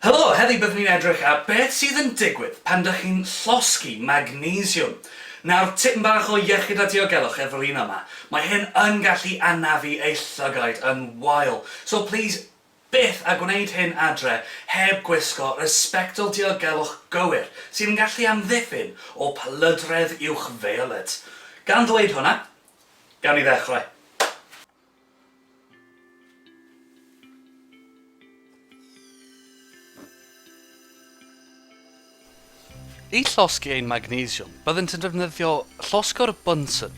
Helo, heddi byddwn ni'n edrych ar beth sydd yn digwydd pan dych chi'n llosgi magnesiwm. Nawr, tipyn bach o iechyd a diogelwch efo'r un yma. Mae hyn yn gallu anafu ei llygaid yn wael. So please, byth a gwneud hyn adre heb gwisgo resbectol diogelwch gywir sydd yn gallu amddiffyn o palydredd uwch feoled. Gan ddweud hwnna, gawn ni ddechrau. I llosgi ein magnesiwm, byddent yn defnyddio llosgwr Bunsen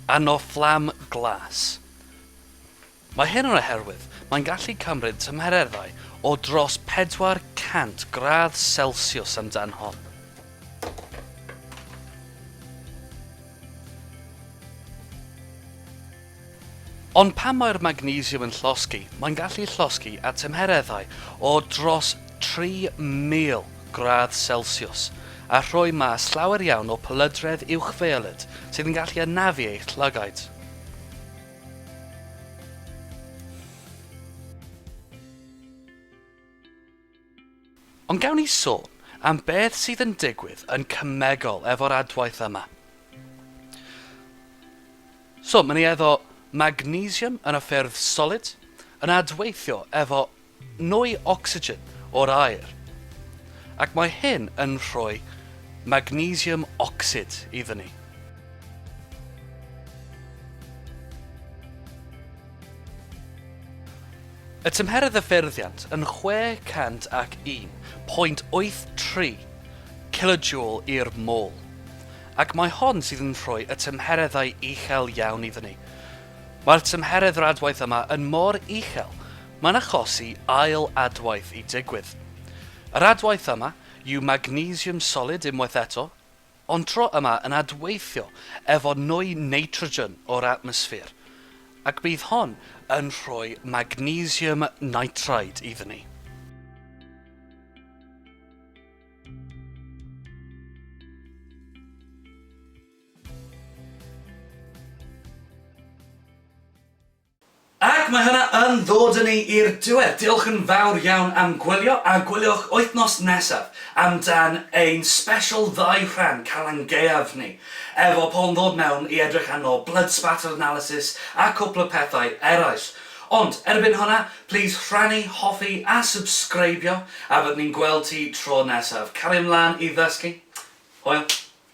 a no fflam glas. Mae hyn yn oherwydd mae'n gallu cymryd tymhereddau o dros 400 gradd Celsius amdan hon. Ond pan mae'r magnesiwm yn llosgi, mae'n gallu llosgi at tymhereddau o dros 3000 gradd Celsius a rhoi mas llawer iawn o palydredd uwchfeoled sydd yn gallu anafu eich llygaid. Ond gawn ni sôn am beth sydd yn digwydd yn cymegol efo'r adwaith yma. So, mae'n eddo magnesiwm yn y ffurf solid yn adweithio efo nwy ocsigen o'r aer, ac mae hyn yn rhoi magnesiwm ocsid iddyn ni. Y tymheredd y ffurfiant yn 601.83 kilojoule i'r mol, ac mae hon sydd yn rhoi y tymhereddau uchel iawn iddyn ni. Mae'r tymheredd yr adwaith yma yn mor uchel, mae'n achosi ail adwaith i digwydd. Yr adwaith yma yw magnesiwm solid unwaith eto, ond tro yma yn adweithio efo nwy nitrogen o'r atmosffer, ac bydd hon yn rhoi magnesiwm nitride iddyn ni. Ac mae hynna yn ddod â ni i'r diwedd. Diolch yn fawr iawn am gwylio, a gwyliwch wythnos nesaf amdan ein special 2 rhan Calan Gaeaf ni, efo Paul yn ddod mewn i edrych arno blood spatter analysis a cwpl o pethau eraill. Ond erbyn hwnna, please rhannu, hoffi a subscribio, a fyddwn ni'n gweld ti tro nesaf. Cario ymlaen i ddysgu. Hwyl.